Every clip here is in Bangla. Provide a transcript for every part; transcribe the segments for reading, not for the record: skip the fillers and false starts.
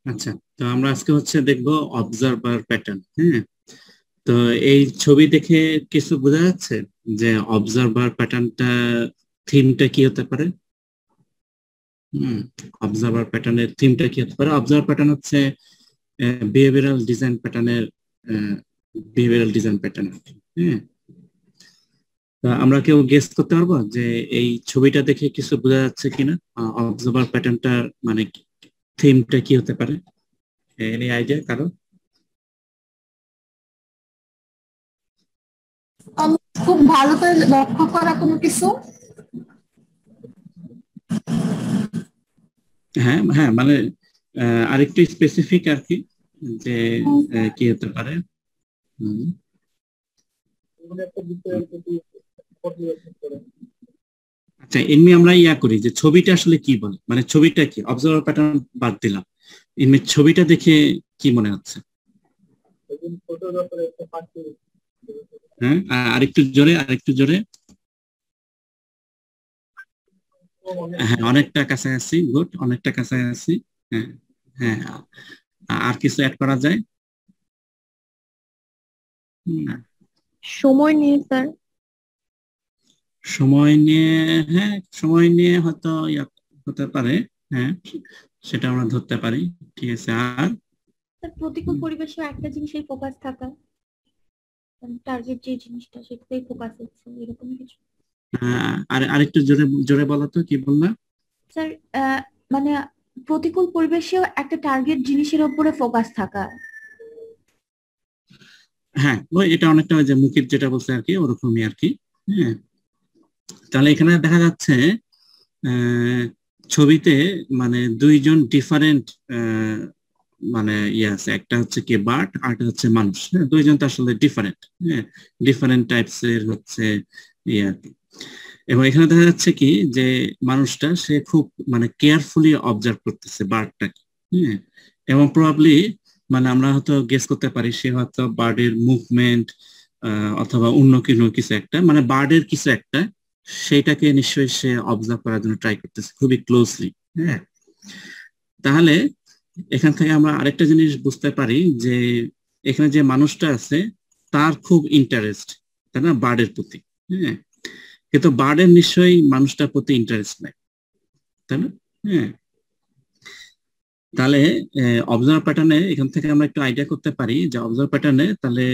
আচ্ছা, তো আমরা আজকে হচ্ছে দেখবো অবজারভার প্যাটার্ন। হ্যাঁ, তো এই ছবি দেখে কিছু বোঝা যাচ্ছে যে অবজারভার প্যাটার্নটা থিমটা কি হতে পারে? হুম, অবজারভার প্যাটার্নের থিমটা কি হতে পারে? অবজারভার প্যাটার্ন হচ্ছে বিহেভিয়ারাল ডিজাইন প্যাটার্নের বিহেভিয়ারাল ডিজাইন প্যাটার্ন। হ্যাঁ, তা আমরা কেউ গেস করতে পারবো যে এই ছবিটা দেখে কিছু বোঝা যাচ্ছে কিনা অবজারভার প্যাটার্নটার মানে থিমটা কি হতে পারে? এনি আইডিয়া কারো? খুব ভালো করে লক্ষ্য করা কোনো কিছু। হ্যাঁ হ্যাঁ, মানে আরেকটু স্পেসিফিক আর কি, যে কি হতে পারে। হুম, আচ্ছা, এমনি আমরা ইয়া করি যে ছবিটা আসলে কি বলে, মানে ছবিটা কি, অবজার্ভার প্যাটার্ন বাদ দিলাম, এমনি ছবিটা দেখে কি মনে হচ্ছে? হ্যাঁ, আরেকটু জোরে, আরেকটু জোরে। হ্যাঁ, অনেকটা কাছাকাছি, গুড, অনেকটা কাছাকাছি। হ্যাঁ হ্যাঁ, আর কিছু অ্যাড করা যায়? হুম, সময় নিয়ে স্যার। সময় নিয়ে, হ্যাঁ সময় নিয়ে হয়তো ইয়া হতে পারে। হ্যাঁ, সেটা আমরা ধরতে পারি। ঠিক আছে, আর স্যার প্রতিকূল পরিবেশে একটা জিনিসেই ফোকাস থাকা, টার্গেট যে জিনিসটা সেটাতেই ফোকাস হচ্ছে এরকম কিছু। আর আরেকটু জোরে জোরে বলো তো, কি বললা? স্যার মানে প্রতিকূল পরিবেশেও একটা টার্গেট জিনিসের উপরে ফোকাস থাকা। হ্যাঁ, ওই এটা অনেকটা ওই যে মুকিত যেটা বলছে আর কি, ওরকমই আর কি। হ্যাঁ, তাহলে এখানে দেখা যাচ্ছে আহ, ছবিতে মানে দুইজন ডিফারেন্ট মানে ইয়ে আছে, একটা হচ্ছে কি বার্ড, আর একটা হচ্ছে মানুষ। হ্যাঁ, দুইজন তো আসলে ডিফারেন্ট। হ্যাঁ, ডিফারেন্ট টাইপস এর হচ্ছে ইয়ে আর কি। এবং এখানে দেখা যাচ্ছে কি যে মানুষটা সে খুব মানে কেয়ারফুলি অবজার্ভ করতেছে বার্ডটাকে। হ্যাঁ, এবং প্রবাবলি মানে আমরা হয়তো গেস করতে পারি সে হয়তো বার্ডের মুভমেন্ট অথবা অন্য কোনো কিছু একটা, মানে বার্ডের কিছু একটা, সেইটাকে নিশ্চয়ই সে অবজার্ভ করার জন্য ট্রাই করতেছে খুবই ক্লোজলি। হ্যাঁ, তাহলে এখান থেকে আমরা আরেকটা জিনিস বুঝতে পারি যে এখানে যে মানুষটা আছে তার খুব ইন্টারেস্ট, তাই না, বার্ডের প্রতি। হ্যাঁ, কিন্তু বার্ডের নিশ্চয়ই মানুষটার প্রতি ইন্টারেস্ট নাই, তাই না? হ্যাঁ, তাহলে অবজার্ভ প্যাটার্নে এখান থেকে আমরা একটু আইডিয়া করতে পারি যে অবজার্ভ প্যাটার্নে তাহলে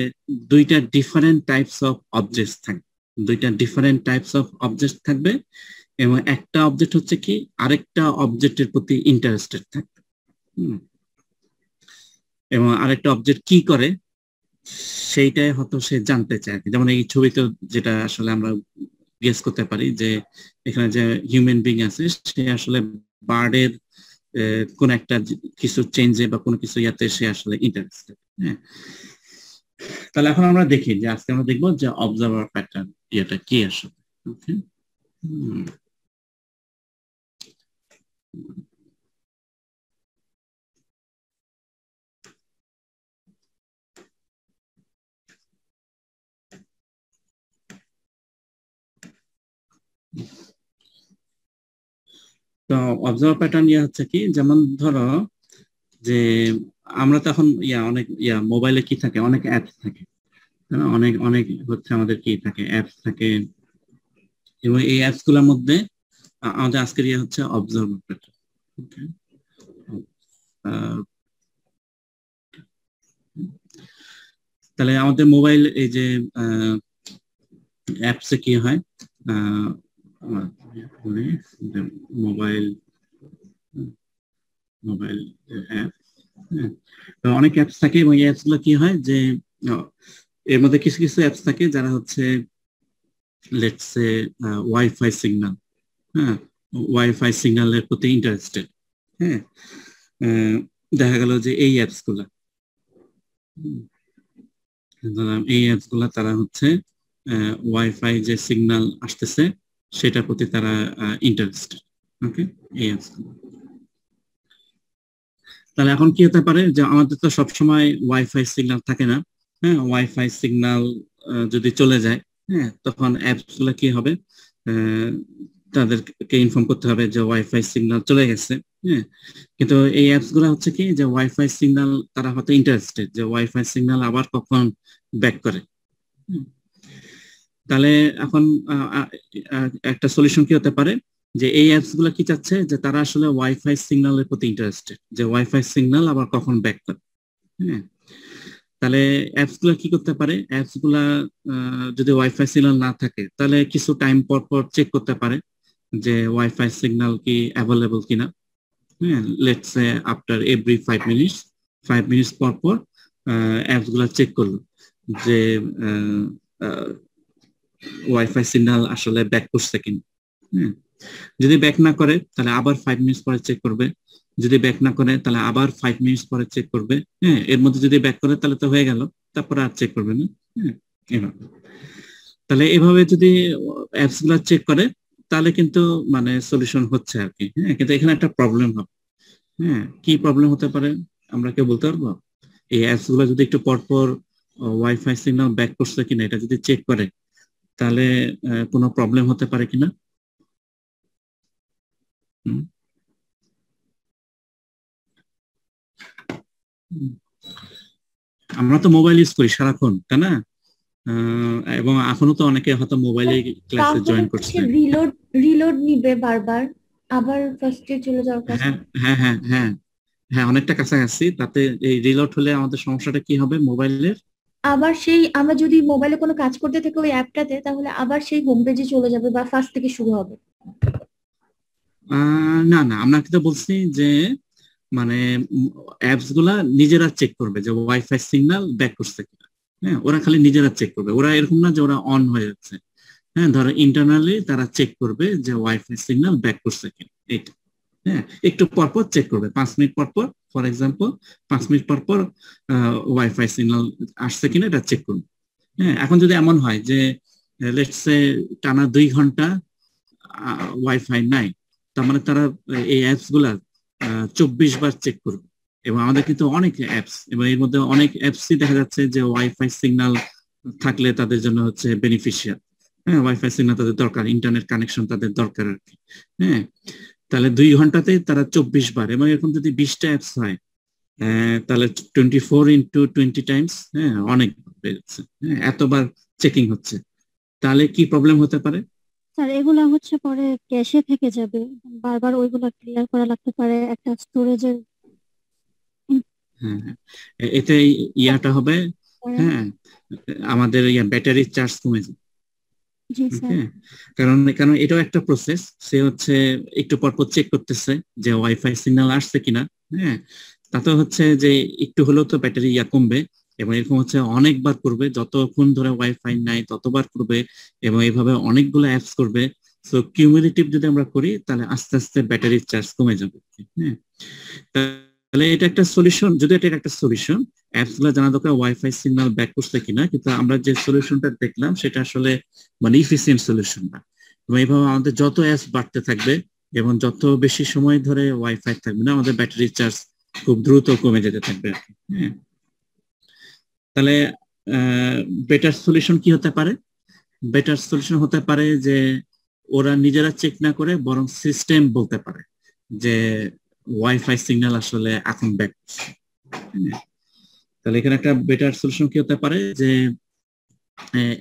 দুইটা ডিফারেন্ট টাইপস অফ অবজেক্ট থাকবে, দুইটা ডিফারেন্ট টাইপস অফ অবজেক্ট থাকবে, এবং একটা অবজেক্ট হচ্ছে কি আরেকটা অবজেক্টের প্রতি ইন্টারেস্টেড থাকবে। হুম, এবং আরেকটা অবজেক্ট কি করে সেইটাই হয়তো সে জানতে চায় আর কি। যেমন এই ছবিতে যেটা আসলে আমরা গেস করতে পারি যে এখানে যে হিউম্যান বিং আছে সে আসলে বার্ডের কোন একটা কিছু চেঞ্জে বা কোনো কিছু ইয়াতে সে আসলে ইন্টারেস্টেড। হ্যাঁ, তাহলে এখন আমরা দেখি যে আজকে আমরা দেখবো যে অবজার্ভার প্যাটার্ন ইয়েটা কি আসলে। ওকে, তো অবজার্ভার প্যাটার্ন ইয়ে হচ্ছে কি, যেমন ধরো যে আমরা তো এখন অনেক মোবাইলে কি থাকে, অনেক অ্যাপস থাকে, তাই না? অনেক অনেক হচ্ছে আমাদের কি থাকে, অ্যাপস থাকে। এবং এই অ্যাপস গুলোর মধ্যে আমাদের আজকের ইয়ে হচ্ছে অবজার্ভার প্যাটার্ন। ওকে, তাহলে আমাদের মোবাইল এই যে অ্যাপসে কি হয়, মোবাইল মোবাইল অ্যাপ, তো অনেক অ্যাপস থাকে, এবং এই অ্যাপস গুলো কি হয় যে আহ, এর মধ্যে কিছু কিছু অ্যাপস থাকে যারা হচ্ছে লেটস সে ওয়াইফাই সিগন্যাল, হ্যাঁ, ওয়াইফাই সিগন্যালের প্রতি ইন্টারেস্টেড। হ্যাঁ, আহ, দেখা গেল যে এই অ্যাপস গুলা, ধরলাম এই অ্যাপস গুলা তারা হচ্ছে ওয়াইফাই যে সিগন্যাল আসতেছে সেটার প্রতি তারা ইন্টারেস্টেড। ওকে, এই অ্যাপস গুলো। তাহলে এখন কি হতে পারে যে আমাদের তো সবসময় ওয়াইফাই সিগন্যাল থাকে না। হ্যাঁ, ওয়াইফাই সিগন্যাল যদি চলে যায়, হ্যাঁ, তখন অ্যাপস গুলো কি হবে, তাদেরকে ইনফর্ম করতে হবে যে ওয়াইফাই সিগন্যাল চলে গেছে। হ্যাঁ, কিন্তু এই অ্যাপস গুলা হচ্ছে কি যে ওয়াইফাই সিগন্যাল তারা হয়তো ইন্টারেস্টেড যে ওয়াইফাই সিগন্যাল আবার কখন ব্যাক করে। তাহলে এখন একটা সলিউশন কি হতে পারে যে এই অ্যাপস গুলা কি চাচ্ছে যে তারা আসলে ওয়াইফাই সিগন্যালের প্রতি ইন্টারেস্টেড, যে ওয়াইফাই সিগন্যাল আবার কখন ব্যাক করে। হ্যাঁ, তাহলে অ্যাপস গুলা কি করতে পারে, অ্যাপস গুলা যদি ওয়াইফাই সিগন্যাল না থাকে তাহলে কিছু টাইম পর পর চেক করতে পারে যে ওয়াইফাই সিগন্যাল কি অ্যাভেলেবল কিনা। হ্যাঁ, let's say after every 5 minutes পর পর অ্যাপস গুলা চেক করলো যে ওয়াইফাই সিগন্যাল আসলে ব্যাক করছে কিনা। হ্যাঁ, যদি ব্যাক না করে তাহলে আবার 5 মিনিটস পরে চেক করবে, যদি ব্যাক না করে তাহলে আবার 5 মিনিটস পরে চেক করবে। হ্যাঁ, এর মধ্যে যদি ব্যাক করে তাহলে তো হয়ে গেল, তারপরে আর চেক করবে না। হ্যাঁ, এভাবে তাহলে এভাবে যদি অ্যাপস গুলা চেক করে তাহলে কিন্তু মানে সলিউশন হচ্ছে আর কি। হ্যাঁ, কিন্তু এখানে একটা প্রবলেম হবে। হ্যাঁ, কি প্রবলেম হতে পারে আমরা কেউ বলতে পারবো? এই অ্যাপস গুলো যদি একটু পরপর ওয়াইফাই সিগন্যাল ব্যাক করছে কিনা এটা যদি চেক করে তাহলে কোনো প্রবলেম হতে পারে কিনা? আমরা তো মোবাইল ইউজ করি সারাক্ষণ, তাই না? এবং এখনো তো অনেকে হয়তো মোবাইলে ক্লাসে জয়েন করছে। রিলোড রিলোড নিবে বারবার, আবার ফার্স্টে চলে যাওয়ার কাছে। হ্যাঁ হ্যাঁ হ্যাঁ হ্যাঁ হ্যাঁ, অনেকটা কাছাকাছি। তাতে এই রিলোড হলে আমাদের সমস্যাটা কি হবে মোবাইলের? আবার সেই আমরা যদি মোবাইলে কোনো কাজ করতে থাকি ওই অ্যাপটাতে, তাহলে আবার সেই হোম পেজে চলে যাবে বা ফার্স্ট থেকে শুরু হবে। না না, আমরা কিন্তু বলছি যে মানে অ্যাপস গুলা নিজেরা চেক করবে যে ওয়াইফাই সিগন্যাল ব্যাক করছে কিনা। হ্যাঁ, ওরা খালি নিজেরা চেক করবে, ওরা এরকম না যে ওরা অন হয়ে যাচ্ছে। হ্যাঁ, ধরো ইন্টারনালি তারা চেক করবে যে ওয়াইফাই সিগন্যাল ব্যাক করছে কিনা এইটা। হ্যাঁ, একটু পরপর চেক করবে, 5 মিনিট পরপর, ফর এক্সাম্পল 5 মিনিট পরপর ওয়াইফাই সিগন্যাল আসছে কিনা এটা চেক করবে। হ্যাঁ, এখন যদি এমন হয় যে লেটস সে টানা 2 ঘন্টা ওয়াইফাই নাই, তার মানে তারা এই অ্যাপস গুলা 24 বার চেক করবে। এবং আমাদের কিন্তু অনেক অ্যাপস, এবং এর মধ্যে অনেক অ্যাপসই দেখা যাচ্ছে যে ওয়াইফাই সিগন্যাল থাকলে তাদের জন্য হচ্ছে বেনিফিশিয়াল। হ্যাঁ, ওয়াইফাই সিগন্যাল তাদের দরকার, ইন্টারনেট কানেকশন তাদের দরকার আর কি। হ্যাঁ, তাহলে 2 ঘন্টাতে তারা 24 বার, এবং এরকম যদি 20টা অ্যাপস হয় তাহলে 24 × 20 টাইমস। হ্যাঁ, অনেক বেড়েছে। হ্যাঁ, এতবার চেকিং হচ্ছে, তাহলে কি প্রবলেম হতে পারে? স্যার এগুলা হচ্ছে পরে ক্যাশে থেকে যাবে, বারবার ওইগুলা ক্লিয়ার করা লাগতে পারে একটা স্টোরেজের। হ্যাঁ, এতে ইয়াটা হবে। হ্যাঁ, আমাদের ব্যাটারি চার্জ কমে যাবে। জি স্যার। কারণ কারণ এটাও একটা প্রসেস, সে হচ্ছে একটু পরপর চেক করতেছে যে ওয়াইফাই সিগন্যাল আসছে কিনা। হ্যাঁ, তাতে হচ্ছে যে একটু হলেও তো ব্যাটারি কমবে, এবং এরকম হচ্ছে অনেকবার করবে, যতক্ষণ ধরে ওয়াইফাই নাই ততবার করবে, এবং এইভাবে অনেকগুলো অ্যাপস করবে। সো কিউমুলেটিভ যদি আমরা করি তাহলে আস্তে আস্তে ব্যাটারির চার্জ কমে যাবে। হ্যাঁ, তাহলে এটা একটা সলিউশন, যদি এটা একটা সলিউশন অ্যাপস গুলো জানা দরকার ওয়াইফাই সিগন্যাল ব্যাক করছে কিনা, কিন্তু আমরা যে সলিউশনটা দেখলাম সেটা আসলে মানে ইফিসিয়েন্ট সলিউশন না। এবং এইভাবে আমাদের যত অ্যাপস বাড়তে থাকবে এবং যত বেশি সময় ধরে ওয়াইফাই থাকবে না, আমাদের ব্যাটারি চার্জ খুব দ্রুত কমে যেতে থাকবে। হ্যাঁ, তাহলে বেটার সলিউশন কি হতে পারে? বেটার সলিউশন হতে পারে যে ওরা নিজেরা চেক না করে বরং সিস্টেম বলতে পারে যে ওয়াইফাই সিগন্যাল আসলে এখন ব্যাক। তাহলে এখানে একটা বেটার সলিউশন কি হতে পারে যে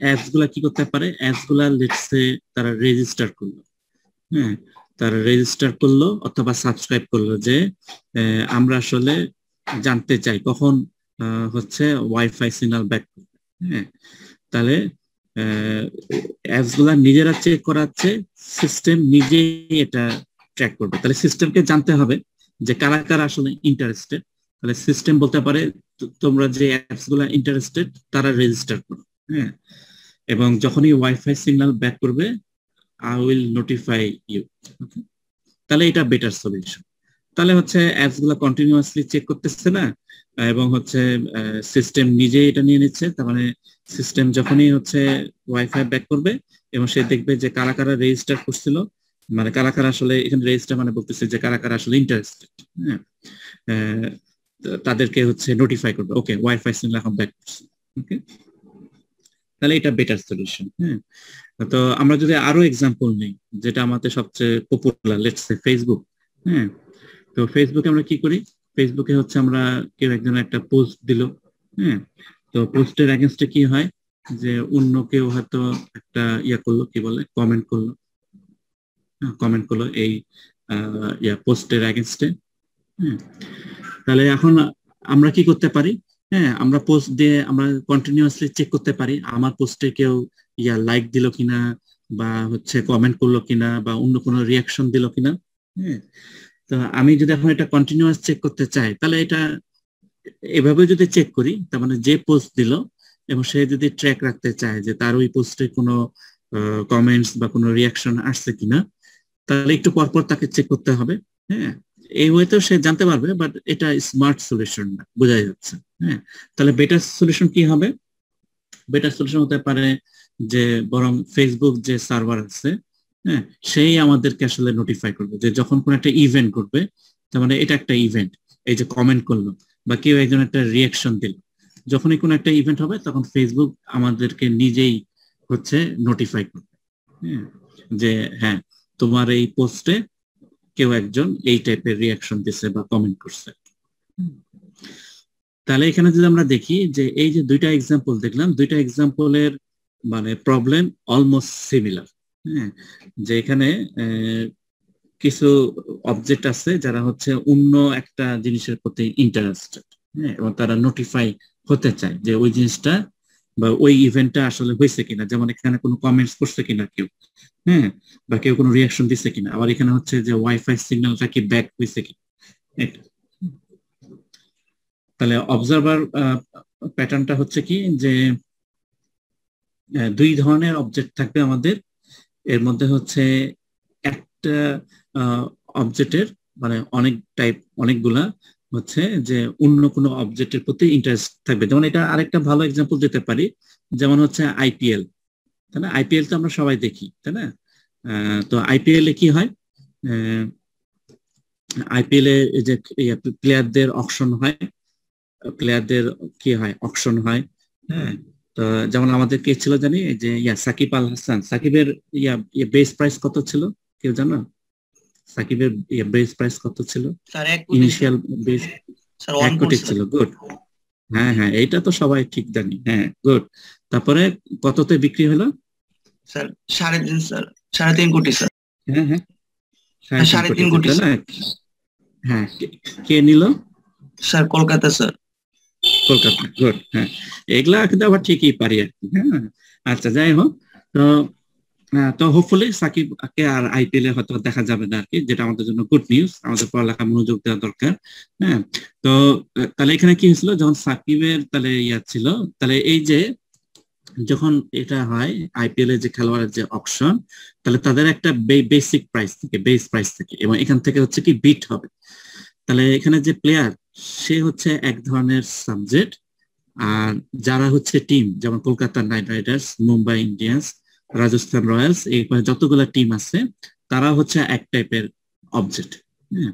অ্যাপস গুলা কি করতে পারে, অ্যাপস গুলা লেটস সে তারা রেজিস্টার করলো। হ্যাঁ, তারা রেজিস্টার করলো অথবা সাবস্ক্রাইব করলো যে আমরা আসলে জানতে চাই কখন হচ্ছে ওয়াইফাই সিগন্যাল ব্যাক করবে। হ্যাঁ, তাহলে অ্যাপস গুলা নিজেরা চেক করাচ্ছে, সিস্টেম নিজেই এটা ট্র্যাক করবে। তাহলে সিস্টেমকে জানতে হবে যে কারা কারা আসলে ইন্টারেস্টেড। তাহলে সিস্টেম বলতে পারে তোমরা যে অ্যাপস গুলা ইন্টারেস্টেড তারা রেজিস্টার করো। হ্যাঁ, এবং যখনই ওয়াইফাই সিগন্যাল ব্যাক করবে আই উইল নোটিফাই ইউ। তাহলে এটা বেটার সলিউশন। তাহলে হচ্ছে অ্যাপস গুলা কন্টিনিউয়াসলি চেক করতেছে না, এবং হচ্ছে সিস্টেম নিজে এটা নিয়ে নিচ্ছে। তার মানে সিস্টেম যখনই হচ্ছে ওয়াইফাই ব্যাক করবে এবং সে দেখবে যে কারা কারা রেজিস্টার করছিল, মানে কারা কারা আসলে এখানে রেজিস্টার মানে বলতেছে যে কারা কারা আসলে ইন্টারেস্টেড। হ্যাঁ, তাদেরকে হচ্ছে নোটিফাই করবে ওকে ওয়াইফাই সিগন্যাল এখন ব্যাক করছে। ওকে, তাহলে এটা বেটার সলিউশন। হ্যাঁ, তো আমরা যদি আরো এক্সাম্পল নিই, যেটা আমাদের সবচেয়ে পপুলার, লেটস সে ফেসবুক। হ্যাঁ, তো ফেসবুকে আমরা কি করি, ফেসবুকে হচ্ছে আমরা কেউ একজন একটা পোস্ট দিল, হ্যাঁ, তো পোস্টের এগেনস্টে কি হয় যে অন্য কেউ হয়তো একটা ইয়া করলো, কি বলে, কমেন্ট করলো, কমেন্ট করলো এই পোস্টের এগেনস্টে। তাহলে এখন আমরা কি করতে পারি, হ্যাঁ, আমরা পোস্ট দিয়ে আমরা কন্টিনিউয়াসলি চেক করতে পারি আমার পোস্টে কেউ লাইক দিল কিনা, বা হচ্ছে কমেন্ট করলো কিনা, বা অন্য কোনো রিয়াকশন দিল কিনা। হ্যাঁ, তো আমি যদি এখন এটা কন্টিনিউয়াস চেক করতে চাই, তাহলে এটা এভাবে যদি চেক করি, তার মানে যে পোস্ট দিল এবং সে যদি ট্র্যাক রাখতে চায় যে তার ওই পোস্টে কোনো কমেন্টস বা কোনো রিয়াকশন আসছে কিনা, তাহলে একটু পরপর তাকে চেক করতে হবে। হ্যাঁ, এই ওয়েতেও সে জানতে পারবে, বাট এটা স্মার্ট সলিউশন না, বোঝা যাচ্ছে। হ্যাঁ, তাহলে বেটার সলিউশন কি হবে? বেটার সলিউশন হতে পারে যে বরং ফেসবুক যে সার্ভার আছে, হ্যাঁ, সেই আমাদেরকে আসলে নোটিফাই করবে যে যখন কোন একটা ইভেন্ট করবে, তার মানে এটা একটা ইভেন্ট, এই যে কমেন্ট করলো বা কেউ একজন একটা রিয়াকশন দিল, যখনই কোনো একটা ইভেন্ট হবে তখন ফেসবুক আমাদেরকে নিজেই হচ্ছে নোটিফাই করবে। হ্যাঁ, যে হ্যাঁ, তোমার এই পোস্টে কেউ একজন এই টাইপের রিয়াকশন দিছে বা কমেন্ট করছে। তাহলে এখানে যদি আমরা দেখি যে এই যে দুইটা এক্সাম্পল দেখলাম, দুইটা এক্সাম্পলের মানে প্রবলেম অলমোস্ট সিমিলার। হ্যাঁ, যে এখানে কিছু অবজেক্ট আছে যারা হচ্ছে অন্য একটা জিনিসের প্রতি ইন্টারেস্টেড, হ্যাঁ, এবং তারা নোটিফাই হতে চায় যে ওই জিনিসটা বা ওই ইভেন্টটা আসলে হয়েছে কিনা, যেমন এখানে কোনো কমেন্টস করছে কিনা কেউ, হ্যাঁ, বা কেউ কোনো রিয়াকশন দিচ্ছে কিনা, আবার এখানে হচ্ছে যে ওয়াইফাই সিগন্যালটা কি ব্যাক হয়েছে কিনা। তাহলে অবজারভার প্যাটার্নটা হচ্ছে কি যে দুই ধরনের অবজেক্ট থাকবে আমাদের, এর মধ্যে হচ্ছে একটা অবজেক্টের মানে অনেক টাইপ, অনেকগুলা হচ্ছে যে অন্য কোনো অবজেক্টের প্রতি ইন্টারেস্ট থাকবে। যেমন এটা আরেকটা ভালো এক্সাম্পল দিতে পারি, যেমন হচ্ছে আইপিএল, তাই না? আইপিএল তো আমরা সবাই দেখি, তাই না? তো আইপিএল এ কি হয়, আইপিএল এ যে প্লেয়ারদের অকশন হয়, প্লেয়ারদের কি হয়, অকশন হয়। হ্যাঁ, তো যেমন আমাদের কে ছিল জানি, যে সাকিব আল হাসান, সাকিবের বেস প্রাইস কত ছিল কেউ জানো? সাকিবের বেস প্রাইস কত ছিল? ইনিশিয়াল বেস 1 কোটি ছিল। গুড, হ্যাঁ হ্যাঁ, এইটা তো সবাই ঠিক জানি। হ্যাঁ, গুড। তারপরে কততে বিক্রি হলো? স্যার 3.5 স্যার, 3.5 কোটি স্যার। হ্যাঁ হ্যাঁ, 3.5 কোটি তাই না? হ্যাঁ, কে নিল? Sir Kolkata sir. Kolkata, good. হ্যাঁ, এগুলা কিন্তু আবার ঠিকই পারি আর কি। হ্যাঁ, আচ্ছা, যাই হোক, তো তো হোপফুলি সাকিবকে আর আইপিএল এ হয়তো দেখা যাবে না আর কি, যেটা আমাদের জন্য গুড নিউজ, আমাদের পড়ালেখা মনোযোগ দেওয়া দরকার। হ্যাঁ, তো তাহলে এখানে কি হয়েছিল, যখন সাকিবের তাহলে ছিল, তাহলে এই যে যখন এটা হয় আইপিএল এর যে খেলোয়াড়ের যে অকশন, তাহলে তাদের একটা বেসিক প্রাইস থেকে, বেস প্রাইস থেকে, এবং এখান থেকে হচ্ছে কি বিট হবে। তাহলে এখানে যে প্লেয়ার, সে হচ্ছে এক ধরনের সাবজেক্ট, আর যারা হচ্ছে টিম, যেমন Kolkata night Riders, Mumbai Indians, Rajasthan Royals, এই যতগুলো টিম আছে তারা হচ্ছে এক টাইপের অবজেক্ট। হ্যাঁ,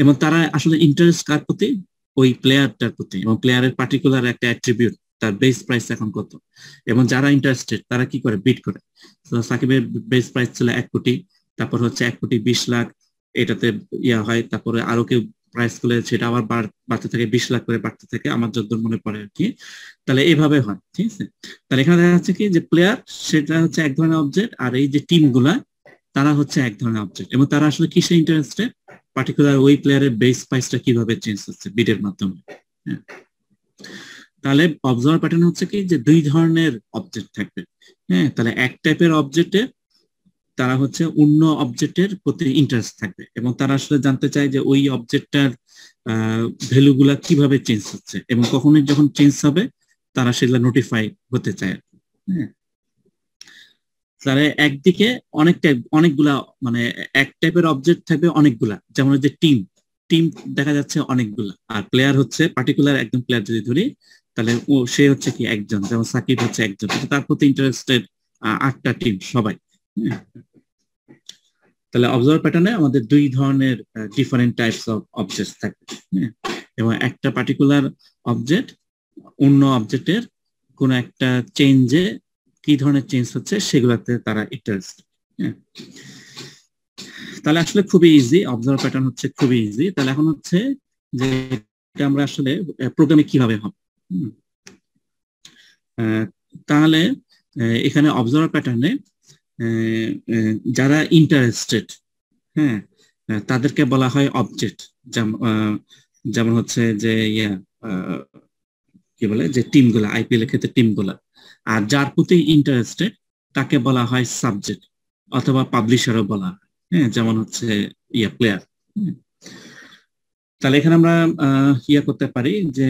এবং তারা আসলে ইন্টারেস্ট কার প্রতি? ওই প্লেয়ারটার প্রতি, এবং প্লেয়ারের পার্টিকুলার একটা অ্যাট্রিবিউট, তার বেস প্রাইস এখন কত, এবং যারা ইন্টারেস্টেড তারা কি করে, বিট করে। তো সাকিবের বেস প্রাইস ছিল 1 কোটি, তারপর হচ্ছে 1,20,00,000, এটাতে হয়, তারপরে আরো কেউ প্রাইস করলে সেটা আবার বাড়তে থাকে, 20 লাখ করে বাড়তে থাকে, আমার যতদূর মনে পড়ে আর কি। তাহলে এইভাবে হয়, ঠিক আছে? তাহলে এখানে দেখা যাচ্ছে কি যে প্লেয়ার সেটা হচ্ছে এক ধরনের অবজেক্ট, আর এই যে টিম গুলা তারা হচ্ছে এক ধরনের অবজেক্ট, এবং তারা আসলে কিসে ইন্টারেস্টেড, পার্টিকুলার ওই প্লেয়ারের বেস প্রাইসটা কিভাবে চেঞ্জ হচ্ছে বিডের মাধ্যমে। হ্যাঁ, তাহলে অবজার্ভার প্যাটার্ন হচ্ছে কি যে দুই ধরনের অবজেক্ট থাকবে। হ্যাঁ, তাহলে এক টাইপের অবজেক্টে তারা হচ্ছে অন্য অবজেক্টের প্রতি ইন্টারেস্ট থাকবে, এবং তারা আসলে জানতে চায় যে ওই অবজেক্টটার ভ্যালু গুলা কিভাবে চেঞ্জ হচ্ছে, এবং কখনোই যখন চেঞ্জ হবে তারা সেগুলা নোটিফাই হতে চায়। হ্যাঁ, তাহলে একদিকে অনেকগুলা মানে এক টাইপের অবজেক্ট থাকবে অনেকগুলা, যেমন যে টিম, টিম দেখা যাচ্ছে অনেকগুলা, আর প্লেয়ার হচ্ছে পার্টিকুলার একজন প্লেয়ার যদি ধরি, তাহলে সে হচ্ছে কি একজন, যেমন সাকিব হচ্ছে একজন, তার প্রতি ইন্টারেস্টেড 8টা টিম সবাই। তাহলে অবজার্ভ প্যাটার্নে আমাদের দুই ধরনের ডিফারেন্ট টাইপস অফ অবজেক্ট থাকবে। এবং একটা পার্টিকুলার অবজেক্ট অন্য অবজেক্টের কোন একটা চেঞ্জে কি ধরনের চেঞ্জ হচ্ছে সেগুলোতে তারা ইন্টারেস্ট। হ্যাঁ, তাহলে আসলে খুবই ইজি, অবজার্ভ প্যাটার্ন হচ্ছে খুবই ইজি। তাহলে এখন হচ্ছে যে এটা আমরা আসলে প্রোগ্রামে কিভাবে হবে। তাহলে এখানে অবজার্ভ প্যাটার্নে যারা ইন্টারেস্টেড, হ্যাঁ, তাদেরকে বলা হয় অবজেক্ট। যেমন হচ্ছে যে কি বলে যে টিমগুলা, আইপিএল এর ক্ষেত্রে টিমগুলা। আর যার প্রতি ইন্টারেস্টেড তাকে বলা হয় সাবজেক্ট, অথবা পাবলিশারও বলা হয়। হ্যাঁ, যেমন হচ্ছে প্লেয়ার। তাহলে এখানে আমরা করতে পারি যে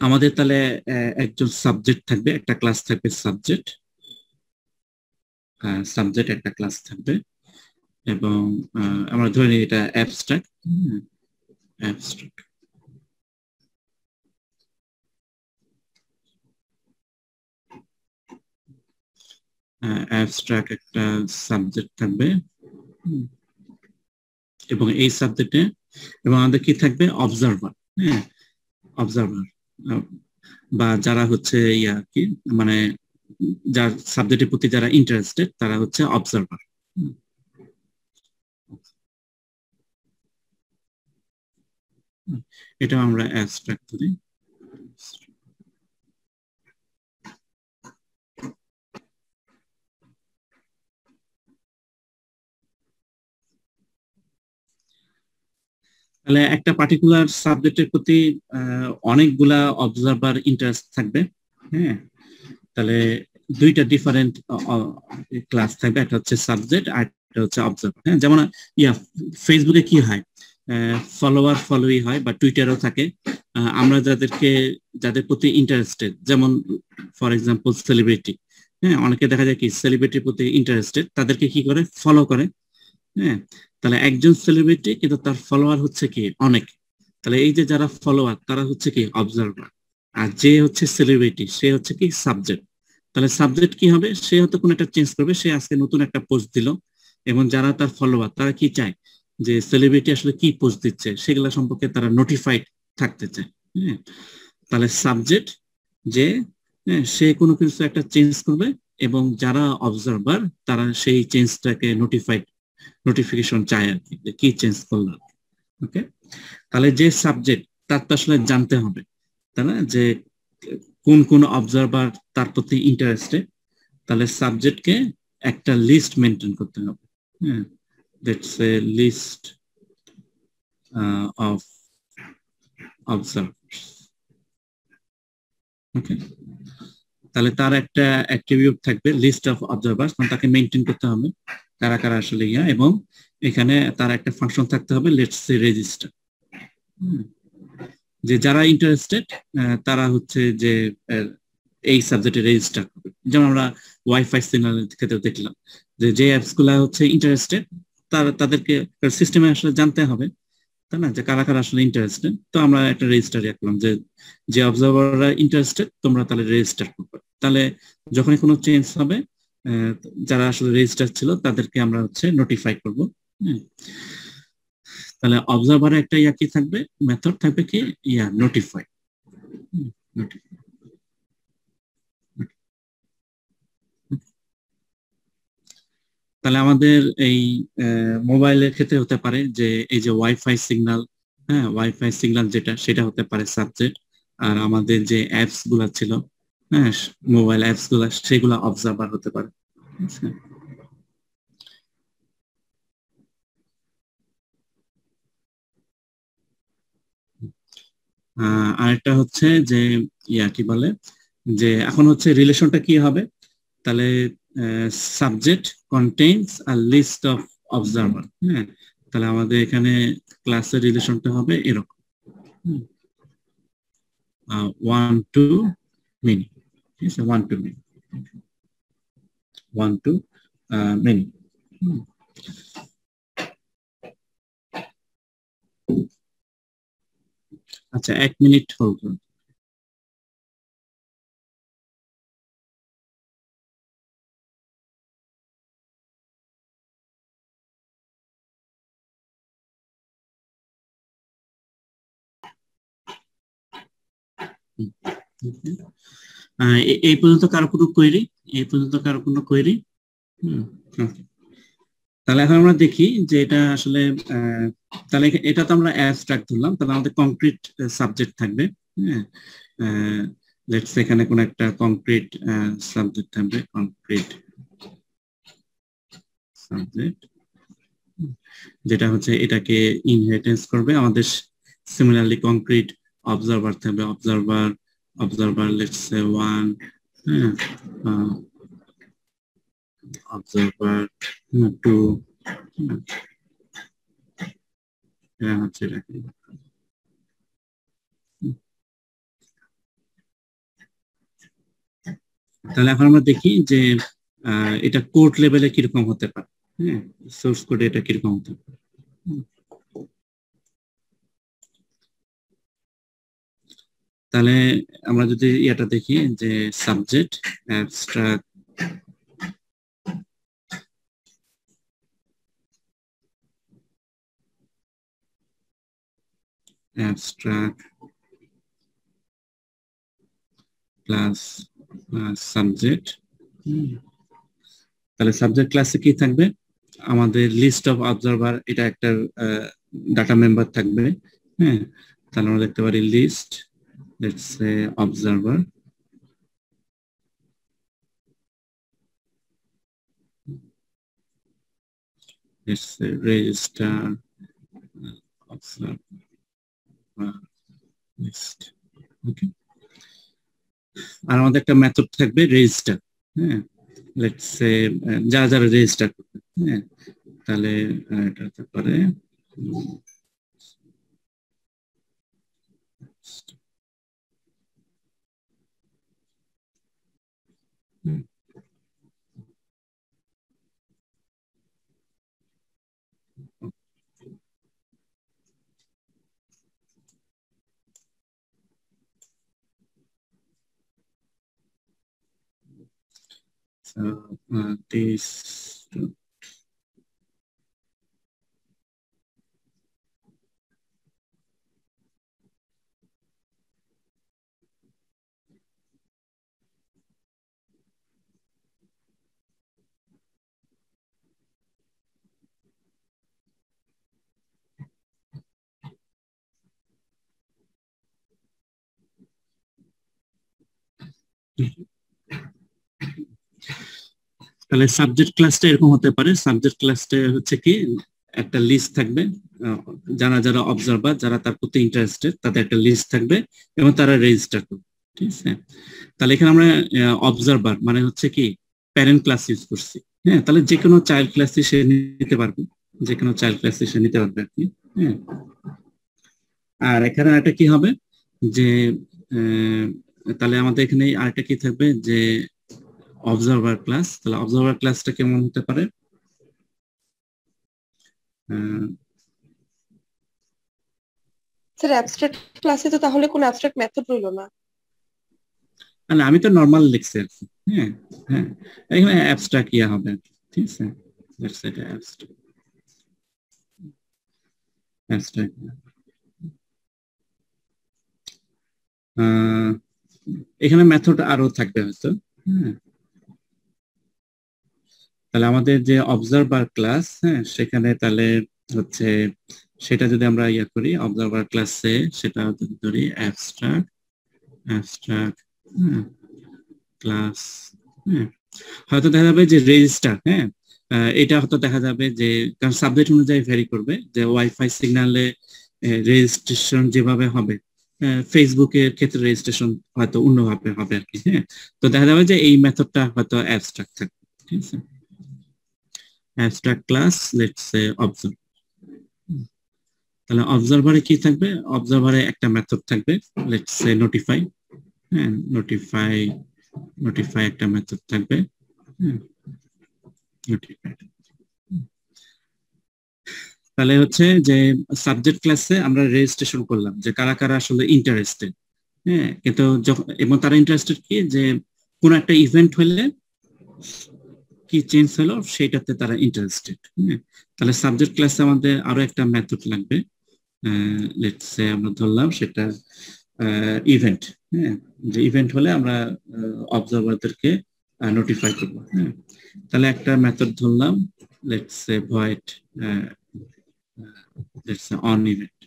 আমাদের তাহলে একজন সাবজেক্ট থাকবে, একটা ক্লাস থাকবে সাবজেক্ট, সাবজেক্ট একটা ক্লাস থাকবে, এবং আমরা ধরে নিই এটা অ্যাবস্ট্রাক্ট। অ্যাবস্ট্রাক্ট অ্যাবস্ট্রাক্ট একটা সাবজেক্ট থাকবে, এবং এই সাবজেক্টে এবং আমাদের কি থাকবে অবজারভার। হ্যাঁ, অবজারভার বা যারা হচ্ছে কি মানে যার সাবজেক্টের প্রতি যারা ইন্টারেস্টেড তারা হচ্ছে অবজারভার। এটা আমরা অ্যাবস্ট্রাক্ট করি। তাহলে একটা পার্টিকুলার সাবজেক্টের প্রতি অনেকগুলা অবজারভার ইন্টারেস্ট থাকবে। হ্যাঁ, তাহলে দুইটা ডিফারেন্ট ক্লাস থাকবে, একটা হচ্ছে সাবজেক্ট আর একটা হচ্ছে অবজার্ভার। হ্যাঁ, যেমন ফেসবুকে কি হয়, ফলোয়ার ফলোই হয়, বা টুইটারও থাকে। আমরা যাদের প্রতি ইন্টারেস্টেড, যেমন ফর এক্সাম্পল সেলিব্রিটি। হ্যাঁ, অনেকে দেখা যায় কি সেলিব্রিটির প্রতি ইন্টারেস্টেড, তাদেরকে কি করে ফলো করে। হ্যাঁ, তাহলে একজন সেলিব্রিটি কিন্তু তার ফলোয়ার হচ্ছে কি অনেক। তাহলে এই যে যারা ফলোয়ার তারা হচ্ছে কি অবজারভার, আর যে হচ্ছে সেলিব্রিটি সে হচ্ছে কি সাবজেক্ট। তাহলে সাবজেক্ট কি হবে, সে হয়তো কোনো একটা চেঞ্জ করবে, সে আজকে নতুন একটা পোস্ট দিল, এবং যারা তার ফলোয়ার তারা কি চায় যে সেলিব্রিটি আসলে কি পোস্ট দিচ্ছে সেগুলো সম্পর্কে তারা নোটিফাইড থাকতে চায়। হ্যাঁ, তাহলে সাবজেক্ট যে সে কোনো কিছু একটা চেঞ্জ করবে, এবং যারা অবজারভার তারা সেই চেঞ্জটাকে নোটিফিকেশন চায় আর কি, যে কি চেঞ্জ করলাম। ওকে, তাহলে যে সাবজেক্ট তার তো আসলে জানতে হবে, তাই না, যে কোন কোন অবজারভার তার প্রতি ইন্টারেস্টেড। তাহলে সাবজেক্টকে একটা লিস্ট মেনটেন করতে হবে। হ্যাঁ, that's a list of observers. Okay, তাহলে তার একটা অ্যাট্রিবিউট থাকবে লিস্ট অফ অবজারভার্স, মানে তাকে মেনটেন করতে হবে কারা কারা আসলে এবং এখানে তার একটা ফাংশন থাকতে হবে লেটস সে রেজিস্টার, যে যারা ইন্টারেস্টেড তারা হচ্ছে যে এই সাবজেক্টে রেজিস্টার করবে। যেমন আমরা ওয়াইফাই সিগন্যালের ক্ষেত্রে দেখলাম যে অ্যাপস গুলা হচ্ছে ইন্টারেস্টেড, তাদেরকে সিস্টেমে আসলে জানতে হবে, তাই না, যে কারা কারা আসলে ইন্টারেস্টেড। তো আমরা একটা রেজিস্টার রাখলাম যে অবজারভাররা ইন্টারেস্টেড তোমরা তাহলে রেজিস্টার করবে। তাহলে যখনই কোনো চেঞ্জ হবে যারা আসলে রেজিস্টার ছিল তাদেরকে আমরা হচ্ছে নোটিফাই করবো। তাহলে অবজারভারে একটা কি থাকবে, মেথড থাকবে কি নোটিফাই। তাহলে আমাদের এই মোবাইলের ক্ষেত্রে হতে পারে যে এই যে ওয়াইফাই সিগন্যাল, হ্যাঁ, ওয়াইফাই সিগন্যাল যেটা সেটা হতে পারে সাবজেক্ট, আর আমাদের যে অ্যাপস গুলা ছিল, হ্যাঁ, মোবাইল অ্যাপস গুলা সেগুলা অবজার্ভার হতে পারে। আরেকটা হচ্ছে যে কি বলে যে এখন হচ্ছে রিলেশনটা কি হবে, তাহলে subject contains a list of observer. হ্যাঁ, তাহলে আমাদের এখানে ক্লাসের রিলেশনটা হবে এরকম, 1 to many, ঠিক আছে, 1 to many, 1 to many। আচ্ছা, 1 মিনিট হোল্ড করুন। এই পর্যন্ত কারো কোনো কোয়েরি? এই পর্যন্ত কারো কোনো কোয়েরি? তাহলে এখন আমরা দেখি যে এটা আসলে তাহলে এটা তো আমরা অ্যাবস্ট্রাক্ট ধরলাম, তাহলে আমাদের কংক্রিট সাবজেক্ট থাকবে। হ্যাঁ, লেটস এখানে কোন একটা কংক্রিট সাবজেক্ট থাকবে, কংক্রিট সাবজেক্ট, যেটা হচ্ছে এটাকে ইনহেরিটেন্স করবে। আমাদের সিমিলারলি কংক্রিট অবজারভার থাকবে, অবজারভার লেটস সে 1, হ্যাঁ, অবজারভার 2, হ্যাঁ হচ্ছে এটাকে। তাহলে এখন আমরা দেখি যে এটা কোড লেভেলে কিরকম হতে পারে, হ্যাঁ, সোর্স কোডে এটা কিরকম হতে পারে। তাহলে আমরা যদি এটা দেখি যে সাবজেক্ট অ্যাবস্ট্রাক্ট ক্লাস সাবজেক্ট, তাহলে সাবজেক্ট ক্লাসে কি থাকবে? আমাদের লিস্ট অফ অবজারভার, এটা একটা ডাটা মেম্বার থাকবে। হ্যাঁ, তাহলে আমরা দেখতে পারি list let's say observer, let's say register observer list. Okay, আর আমাদের একটা মেথড থাকবে রেজিস্টার। হ্যাঁ, লেটস সে যারা যারা রেজিস্টার করবে। হ্যাঁ, তাহলে এটা হতে পারে this তাহলে সাবজেক্ট ক্লাসটা এরকম হতে পারে। সাবজেক্ট ক্লাসটা হচ্ছে কি একটা লিস্ট থাকবে, যারা যারা অবজারভার, যারা তার প্রতি ইন্টারেস্টেড, তাদের একটা লিস্ট থাকবে এবং তারা রেজিস্টার করবে। ঠিক আছে, তাহলে এখানে আমরা অবজারভার মানে হচ্ছে কি প্যারেন্ট ক্লাস ইউজ করছি। হ্যাঁ, তাহলে যে কোনো চাইল্ড ক্লাস সে নিতে পারবে, যে কোনো চাইল্ড ক্লাস সে নিতে পারবে আর কি। হ্যাঁ, আর এখানে একটা কি হবে যে তাহলে আমাদের এখানে আরেকটা কি থাকবে যে অবজারভার ক্লাস। তাহলে অবজারভার ক্লাসটা কেমন হতে পারে? স্যার অ্যাবস্ট্রাক্ট ক্লাসে তো তাহলে কোনো অ্যাবস্ট্রাক্ট মেথড রইলো না। মানে আমি তো নরমাল লিখছি আর কি। হ্যাঁ হ্যাঁ, এখানে অ্যাবস্ট্রাক্ট ইয়া হবে, ঠিক আছে, লেটস সে অ্যাবস্ট্রাক্ট। এখানে মেথড আরো থাকবে হয়তো। হ্যাঁ, তাহলে আমাদের যে অবজারভার ক্লাস, হ্যাঁ, সেখানে তাহলে হচ্ছে সেটা যদি আমরা ইয়া করি অবজারভার ক্লাসে, সেটা যদি ধরি অ্যাবস্ট্রাক্ট ক্লাস, হ্যাঁ, হয়তো দেখা যাবে যে রেজিস্টার, হ্যাঁ, এটা হয়তো দেখা যাবে যে কারণ সাবজেক্ট অনুযায়ী ভ্যারি করবে, যে ওয়াইফাই সিগন্যালে রেজিস্ট্রেশন যেভাবে হবে, ফেসবুকের ক্ষেত্রে রেজিস্ট্রেশন হয়তো অন্যভাবে হবে আর কি। হ্যাঁ, তো দেখা যাবে যে এই মেথডটা হয়তো অ্যাবস্ট্রাক্ট থাকবে। ঠিক আছে, abstract class let's say observe. তাহলে অবজারভারে কি থাকবে? অবজারভারে একটা মেথড থাকবে লেটস সে নোটিফাই। হ্যাঁ, নোটিফাই একটা মেথড থাকবে। তাহলে হচ্ছে যে সাবজেক্ট ক্লাসে আমরা রেজিস্ট্রেশন করলাম যে কারা কারা আসলে ইন্টারেস্টেড। হ্যাঁ, কিন্তু যখন এবং তারা ইন্টারেস্টেড কি যে কোন একটা ইভেন্ট হলে কি চেঞ্জ হলো সেটাতে তারা ইন্টারেস্টেড। হ্যাঁ, তাহলে সাবজেক্ট ক্লাসে আমাদের আরো একটা মেথড লাগবে, লেটস সে আমরা ধরলাম সেটা ইভেন্ট। হ্যাঁ, যে ইভেন্ট হলে আমরা অবজারভারদেরকে নোটিফাই করব। হ্যাঁ, তাহলে একটা মেথড ধরলাম, let's say void let's say on event.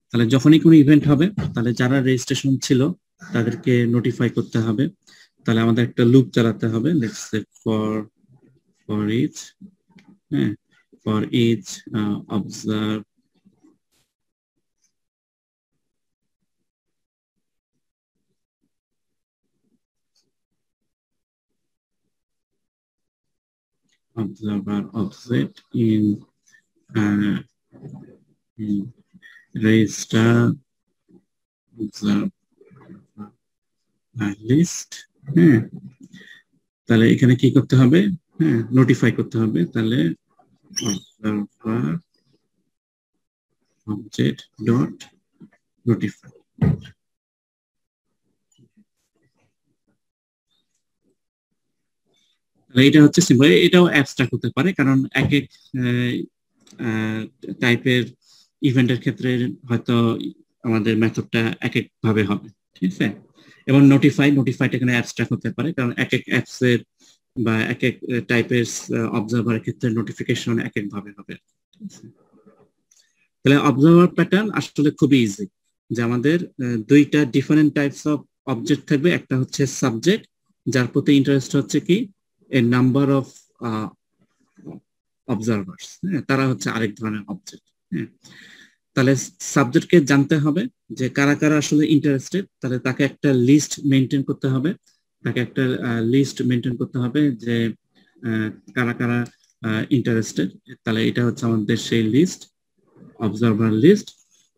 তাহলে যখনই কোনো ইভেন্ট হবে তাহলে যারা রেজিস্ট্রেশন ছিল তাদেরকে নোটিফাই করতে হবে। তাহলে আমাদের একটা লুপ চালাতে হবে, লেটস সে ফর ইচ, হ্যাঁ, for each observe observer object in register observer list। হ্যাঁ, তাহলে এখানে কি করতে হবে? হ্যাঁ, নোটিফাই করতে হবে। তাহলে observer object dot notify। এটা হচ্ছে সিম্পল। এটাও অ্যাবস্ট্রাক্ট হতে পারে, কারণ এক এক টাইপের ইভেন্টের ক্ষেত্রে হয়তো আমাদের মেথডটা এক এক ভাবে হবে, ঠিক আছে। এবং নোটিফাইটা এখানে অ্যাবস্ট্রাক্ট হতে পারে, কারণ এক এক অ্যাপসের বা এক এক টাইপের অবজারভারের ক্ষেত্রে নোটিফিকেশন এক এক ভাবে হবে। তাহলে অবজারভার প্যাটার্ন আসলে খুবই ইজি, যে আমাদের দুইটা ডিফারেন্ট টাইপস অফ অবজেক্ট থাকবে। একটা হচ্ছে সাবজেক্ট, যার প্রতি ইন্টারেস্ট হচ্ছে কি এ নাম্বার অফ অবজারভার্স, তারা হচ্ছে আরেক ধরনের অবজেক্ট। হ্যাঁ, তাহলে সাবজেক্টকে জানতে হবে যে কারা কারা আসলে ইন্টারেস্টেড, তাহলে তাকে একটা লিস্ট মেনটেন করতে হবে, যে কারা কারা ইন্টারেস্টেড। তাহলে এটা হচ্ছে আমাদের সেই লিস্ট, অবজারভার লিস্ট।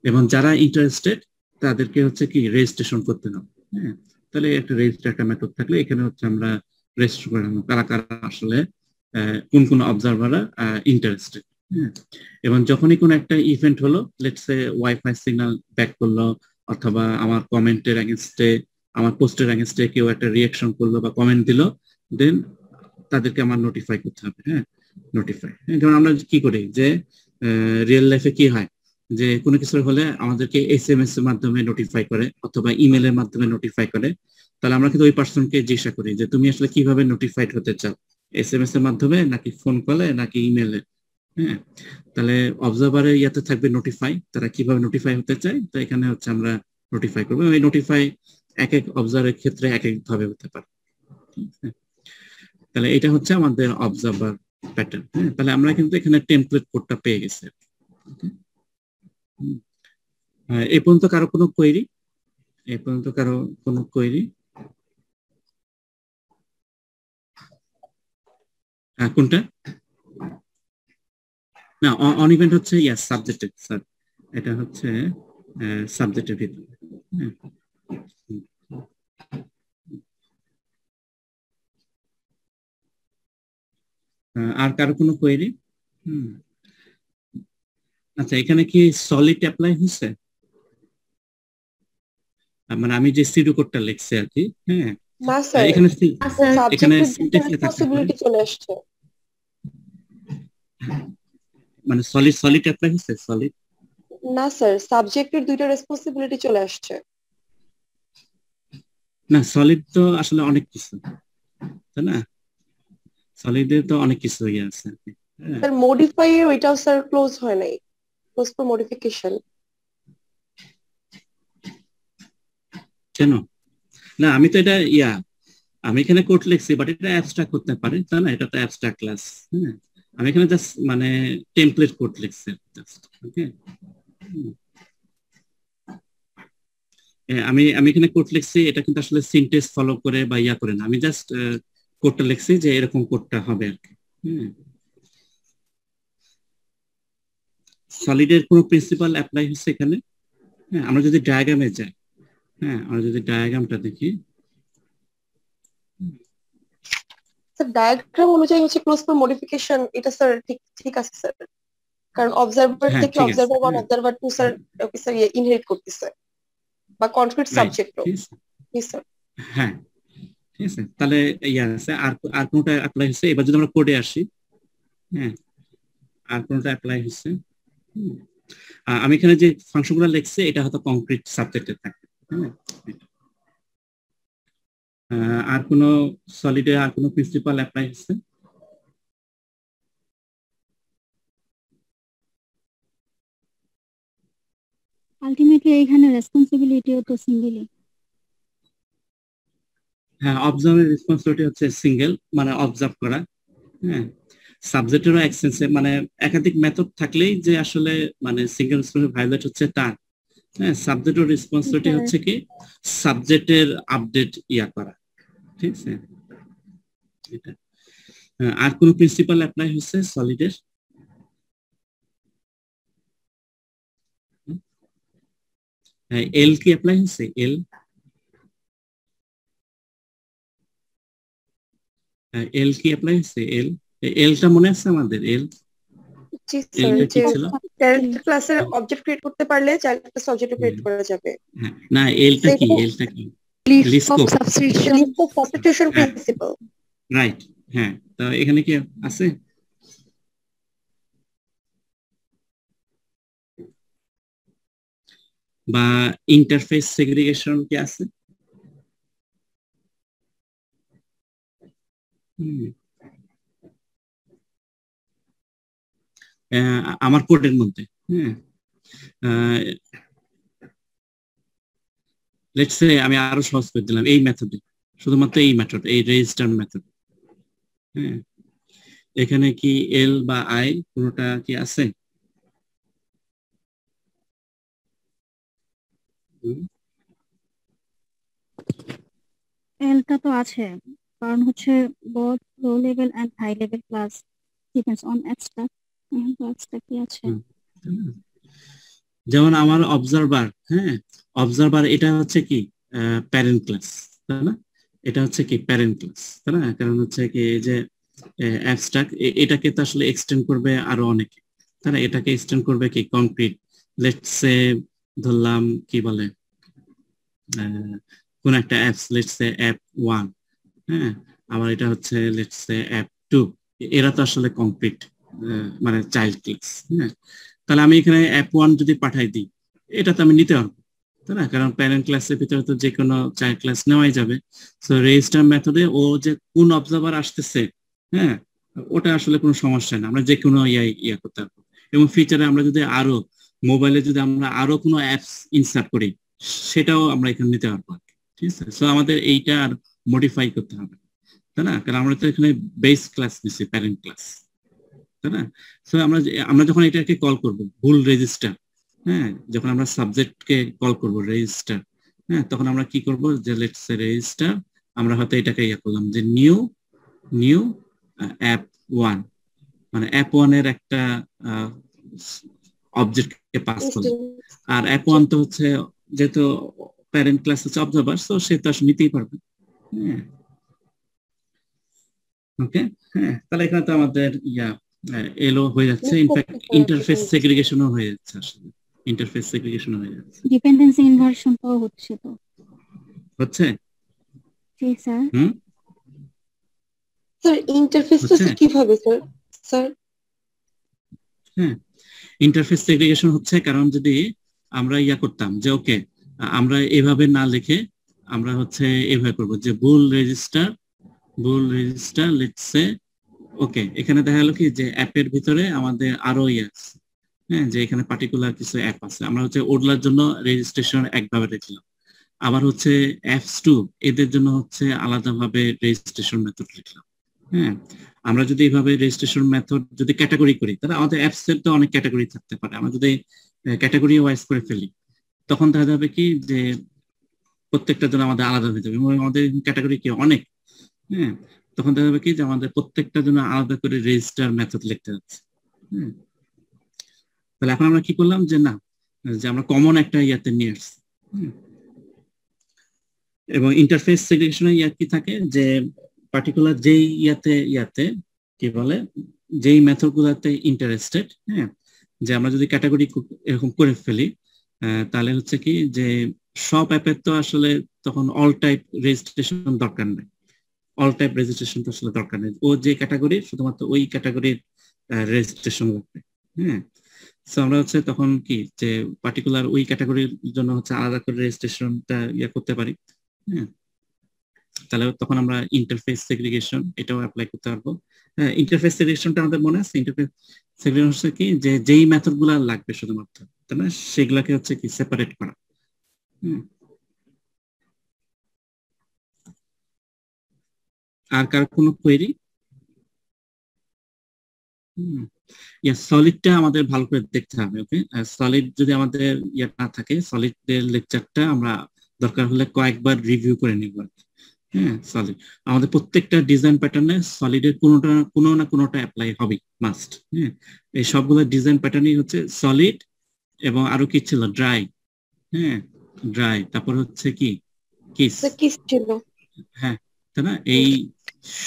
এবং যারা ইন্টারেস্টেড তাদেরকে হচ্ছে কি রেজিস্ট্রেশন করতে হবে। হ্যাঁ, তাহলে একটা রেজিস্টার একটা মেথড থাকলে এখানে হচ্ছে আমরা রেজিস্টার করে নেব কারা কারা আসলে কোন কোন অবজারভাররা ইন্টারেস্টেড। হ্যাঁ, এবং যখনই কোনো একটা ইভেন্ট হলো, let's say wifi signal back করলো, অথবা আমার কমেন্টের এগেইনস্টে, আমার পোস্টের এগেইনস্টে কেউ একটা রিঅ্যাকশন করলো বা কমেন্ট দিল, দেন তাদেরকে আমার নোটিফাই করতে হবে। হ্যাঁ, নোটিফাই। যেমন আমরা কি করি যে রিয়েল লাইফে কি হয়, যে কোনো কিছু হলে আমাদেরকে SMS এর মাধ্যমে নোটিফাই করে অথবা ইমেলের মাধ্যমে নোটিফাই করে। তাহলে আমরা কিন্তু ওই পার্সনকে জিজ্ঞাসা করি যে তুমি আসলে কিভাবে নোটিফাইড হতে চাও, SMS এর মাধ্যমে নাকি ফোন কলে নাকি ইমেলে। হ্যাঁ, তাহলে অবজারভারের ইয়াতে থাকবে নোটিফাই, তারা কিভাবে নোটিফাই হতে চায়। তো এখানে হচ্ছে আমরা নোটিফাই করবো। এই নোটিফাই এক এক অবজার্ভারের ক্ষেত্রে এক এক ভাবে হতে পারে। তাহলে এটা হচ্ছে আমাদের অবজারভার প্যাটার্ন। হ্যাঁ, তাহলে আমরা কিন্তু এখানে টেমপ্লেট কোডটা পেয়ে গেছি। এই পর্যন্ত কারো কোনো কোয়েরি? কোনটা? না, অন ইভেন্ট হচ্ছে সাবজেক্টের, স্যার এটা হচ্ছে সাবজেক্টের ভিতরে। আর কারো কোনো কোয়েরি? আচ্ছা, এখানে কি সলিড অ্যাপ্লাই হয়েছে? মানে আমি যে সিডো কোডটা লিখছি আর কি। হ্যাঁ, না স্যার, এখানে রেসপন্সিবিলিটি চলে আসছে। মানে সলিড অ্যাপ্লাই হয়েছে? সলিড না স্যার, সাবজেক্টের দুইটা রেসপন্সিবিলিটি চলে আসছে। না, সলিড তো আসলে অনেক কিছু, তাই না? সলিডের তো অনেক কিছু ইয়ে আছে। স্যার মডিফাই এর ওইটাও স্যার ক্লোজ হয় নাই, ক্লোজ ফর মডিফিকেশন। কেন? না, আমি তো এটা আমি এখানে কোড লিখছি, বাট এটা অ্যাবস্ট্রাক্ট করতে পারে, তাই না? এটা তো অ্যাবস্ট্রাক্ট ক্লাস। হ্যাঁ, আমি এখানে জাস্ট মানে টেমপ্লেট কোড লিখছি জাস্ট। ওকে, আমি এখানে কোড লিখছি, এটা কিন্তু আসলে সিনট্যাক্স ফলো করে বা করে না, আমি জাস্ট কোডটা লিখছি যে এরকম কোডটা হবে আর কি। সলিডের কোন প্রিন্সিপাল অ্যাপ্লাই হচ্ছে এখানে? হ্যাঁ, আমরা যদি ডায়াগ্রামে যাই, আমরা যদি ডায়াগ্রামটা দেখি, স্যার ডায়াগ্রাম অনুযায়ী হচ্ছে ক্লোজ ফর মডিফিকেশন, এটা স্যার ঠিক আছে স্যার, কারণ অবজারভার থেকে observer 1 observer 2 sir sir inherit করতেছে, বা কনক্রিট সাবজেক্টও। জি স্যার। হ্যাঁ, ঠিক আছে। তাহলে আছে আর কোনটা অ্যাপ্লাই হচ্ছে? এবার যদি আমরা কোডে আসি, আর কোনটা অ্যাপ্লাই হচ্ছে? আমি এখানে যে ফাংশনগুলো লিখছি এটা হয়তো কংক্রিট সাবজেক্টে থাকে। হ্যাঁ, আর কোন সলিডে আর কোন প্রিন্সিপাল অ্যাপ্লাই হচ্ছে? আলটিমেটলি এখানে রেসপন্সিবিলিটিও তো সিঙ্গেলই। হ্যাঁ, অবজার্ভের রেসপন্সিবিলিটি হচ্ছে সিঙ্গেল, মানে অবজার্ভ করা। হ্যাঁ, সাবজেক্টেরও এক্সেন্সে মানে একাধিক মেথড থাকলেই যে আসলে মানে সিঙ্গেল রেসপন্সিবিলিটি ভায়োলেট হচ্ছে তা। হ্যাঁ, সাবজেক্টের রেসপন্সিবিলিটি হচ্ছে কি সাবজেক্টের আপডেট ইয়া করা। ঠিক আছে, এটা। আর কোন প্রিন্সিপাল অ্যাপ্লাই হচ্ছে সলিডের? এল কি অ্যাপ্লাই হচ্ছে? এল এল কি অ্যাপ্লাই হচ্ছে? এল এলটা মনে আছে আমাদের? এল জি স্যার, এলটা কি যে ছিল? প্যারেন্ট ক্লাসের অবজেক্ট ক্রিয়েট করতে পারলে চাইল্ড ক্লাস অবজেক্ট ক্রিয়েট করা যাবে। না, এলটা কি? এলটা কি? List of substitution principal. Right. হ্যাঁ, তো এখানে কি আছে? বা ইন্টারফেস সেগ্রিগেশন কি আছে? আমার কোডের মধ্যে, হ্যাঁ, লেটস সে আমি আরো সহজ করে দিলাম এই মেথডে, শুধুমাত্র এই মেথড, এই রেজিস্টার মেথড। হ্যাঁ, এখানে কি এল বা আই কোনটা কি আছে? এলটা তো আছে, কারণ হচ্ছে both low level and high level class depends on abstract. abstract কি আছে? যেমন আমার অবজারভার, হ্যাঁ, অবজারভার এটা হচ্ছে কি প্যারেন্ট ক্লাস, তাই না? এটা হচ্ছে কি প্যারেন্ট ক্লাস, তাই না? কারণ হচ্ছে কি এই যে অ্যাবস্ট্রাক্ট, এটাকে তো আসলে এক্সটেন্ড করবে আরো অনেকে, তাই না? এটাকে এক্সটেন্ড করবে কি কংক্রিট, লেটস সে ধরলাম কি বলে কোন একটা অ্যাপস, লেটস সে অ্যাপ 1, হ্যাঁ, আবার এটা হচ্ছে লেটস সে অ্যাপ 2। এরা তো আসলে কংক্রিট মানে চাইল্ড ক্লাস। হ্যাঁ, তাহলে আমি এখানে অ্যাপ 1 যদি পাঠাই দিই, এটা তো আমি নিতে পারবো, তাই না? কারণ প্যারেন্ট ক্লাসের ভিতরে তো যে কোনো চাইল্ড ক্লাস নেওয়াই যাবে। সো রেজিস্টার মেথডে ও যে কোন অবজার্ভার আসতেছে, হ্যাঁ, ওটা আসলে কোনো সমস্যা না, আমরা যে কোনো ইয়া করতে পারবো। এবং ফিচারে আমরা যদি আরো মোবাইলে যদি আমরা আরো কোনো অ্যাপস ইনসার্ট করি, সেটাও আমরা এখানে নিতে পারবো। ঠিক আছে, সো আমাদের এইটা আর মডিফাই করতে হবে, তাই না? কারণ আমরা তো এখানে বেস ক্লাস নিচ্ছি, প্যারেন্ট ক্লাস, তাই না? সো আমরা যখন এটাকে কল করব ভুল রেজিস্টার, হ্যাঁ, যখন আমরা সাবজেক্টকে কল করব রেজিস্টার, হ্যাঁ, তখন আমরা কি করব যে লেটস সে রেজিস্টার, আমরা হয়তো এটাকে ইয়া করলাম যে নিউ অ্যাপ 1, মানে অ্যাপ 1 এর একটা অবজেক্টকে পাস করলাম। আর অ্যাপ 1 তো হচ্ছে যেহেতু প্যারেন্ট ক্লাস হচ্ছে অবজার্ভার, সো সে তো আসলে নিতেই পারবে। হ্যাঁ, ওকে। হ্যাঁ, তাহলে এখানে তো আমাদের এলো হয়ে যাচ্ছে, ইনফ্যাক্ট ইন্টারফেস সেগ্রিগেশনও হয়ে যাচ্ছে, আসলে ইন্টারফেস সেগ্রিগেশন হয়ে যাচ্ছে, ডিপেন্ডেন্সি ইনভার্সন তো হচ্ছে, তো হচ্ছে। জি স্যার। স্যার ইন্টারফেসটা কিভাবে স্যার? স্যার হ্যাঁ, ইন্টারফেস সেগ্রিগেশন হচ্ছে কারণ যদি আমরা ইয়া করতাম যে ওকে আমরা এভাবে না লিখে আমরা হচ্ছে এভাবে করব যে বুল রেজিস্টার লেটস সে, ওকে, এখানে দেখা গেল কি যে অ্যাপের ভিতরে আমাদের আরো আছে, হ্যাঁ, যে এখানে পার্টিকুলার কিছু অ্যাপ আছে, আমরা হচ্ছে ওগুলার জন্য রেজিস্ট্রেশন একভাবে লিখলাম, আবার হচ্ছে অ্যাপস 2 এদের জন্য হচ্ছে আলাদাভাবে রেজিস্ট্রেশন মেথড লিখলাম। হ্যাঁ, আমরা যদি এইভাবে রেজিস্ট্রেশন মেথড যদি ক্যাটাগরি করি, তাহলে আমাদের অ্যাপস এর তো অনেক ক্যাটাগরি থাকতে পারে, আমরা যদি ক্যাটাগরি ওয়াইজ করে ফেলি, তখন দেখা যাবে কি যে প্রত্যেকটার জন্য আমাদের আলাদা হয়ে যাবে, এবং আমাদের ক্যাটাগরি কি অনেক। হ্যাঁ, তখন দেখা যাবে কি যে আমাদের প্রত্যেকটার জন্য আলাদা করে রেজিস্টার মেথড লিখতে হচ্ছে। হ্যাঁ, তাহলে এখন আমরা কি করলাম যে না, যে আমরা কমন একটা ইয়াতে নিয়ে আসছি। এবং ইন্টারফেস সেগ্রিগেশনে ইয়া কি থাকে যে পার্টিকুলার যেই ইয়াতে কি বলে যেই মেথড গুলাতে ইন্টারেস্টেড, হ্যাঁ, যে আমরা যদি ক্যাটাগরি এরকম করে ফেলি, তাহলে হচ্ছে কি যে সব অ্যাপের তো আসলে তখন অল টাইপ রেজিস্ট্রেশন দরকার নেই, অল টাইপ রেজিস্ট্রেশন তো আসলে দরকার নেই, ও যে ক্যাটাগরি শুধুমাত্র ওই ক্যাটাগরির রেজিস্ট্রেশন লাগবে। হ্যাঁ, সো আমরা হচ্ছে তখন কি যে পার্টিকুলার ওই ক্যাটাগরির জন্য হচ্ছে আলাদা করে রেজিস্ট্রেশনটা ইয়ে করতে পারি। হ্যাঁ, তাহলে তখন আমরা ইন্টারফেস সেগ্রিগেশন এটাও অ্যাপ্লাই করতে পারবো। হ্যাঁ, ইন্টারফেস সেগ্রিগেশনটা আমাদের মনে আছে। ইন্টারফেস সেগ্রিগেশন হচ্ছে কি যে যেই মেথড গুলা লাগবে শুধুমাত্র, তাই না, সেগুলাকে হচ্ছে কি সেপারেট করা। আর কার কোনো কোয়েরি? সলিডটা আমাদের ভালো করে দেখতে হবে। ওকে, সলিড যদি আমাদের ইয়ে না থাকে, সলিডের লেকচারটা আমরা দরকার হলে কয়েকবার রিভিউ করে নিব। হ্যাঁ, সলিড আমাদের প্রত্যেকটা ডিজাইন প্যাটার্নে সলিডের কোনো না কোনোটা অ্যাপ্লাই হবে মাস্ট। হ্যাঁ, এই সবগুলো ডিজাইন প্যাটার্নই হচ্ছে সলিড, এবং আরো কি ছিল, ড্রাই। হ্যাঁ, ড্রাই, তারপর হচ্ছে কি কিস ছিল। হ্যাঁ, তাই না, এই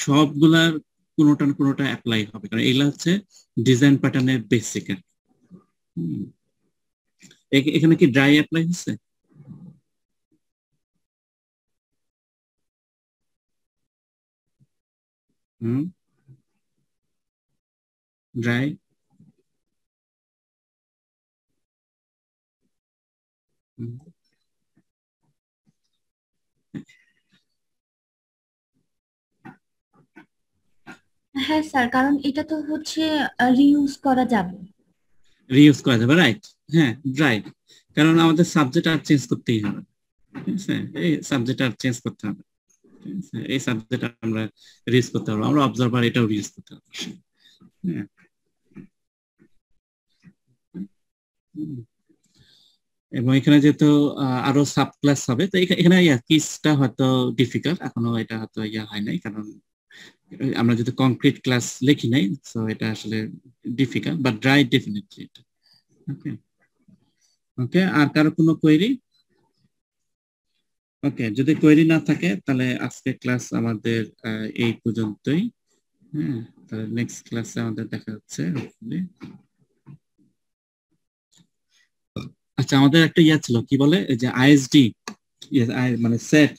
সবগুলার কোনোটা না কোনোটা অ্যাপ্লাই হবে, কারণ এগুলা হচ্ছে ডিজাইন প্যাটার্নের বেসিক। এখানে কি ড্রাই অ্যাপ্লাই হচ্ছে? ড্রাই হ্যাঁ স্যার, কারণ এটা তো হচ্ছে রিইউজ করা যাবে। রিইউজ করা যাবে, রাইট। হ্যাঁ, ড্রাই, কারণ আমাদের সাবজেক্ট আর চেঞ্জ করতেই হবে। ঠিক আছে, এই সাবজেক্ট আর চেঞ্জ করতে হবে। ঠিক আছে, এই সাবজেক্ট আমরা রিউজ করতে পারবো, আমরা অবজারভার এটাও রিউজ করতে পারবো। হ্যাঁ, এবং এখানে যেহেতু আরো সাব ক্লাস হবে, তো এখানে কিসটা হয়তো ডিফিকাল্ট, এখনো এটা হয়তো ইয়া হয় নাই, কারণ আমরা যদি কংক্রিট ক্লাস লিখি নাই, সো এটা আসলে ডিফিকাল্ট, বাট ড্রাই ডেফিনেটলি। ওকে, ওকে, আর কারো কোনো কোয়েরি? ওকে, যদি কোয়েরি না থাকে তাহলে আজকে ক্লাস আমাদের এই পর্যন্তই। হ্যাঁ, তাহলে নেক্সট ক্লাসে আমাদের দেখা হচ্ছে। আচ্ছা, আমাদের একটা ইয়া ছিল, কি বলে, যে আইএসডি, মানে সেট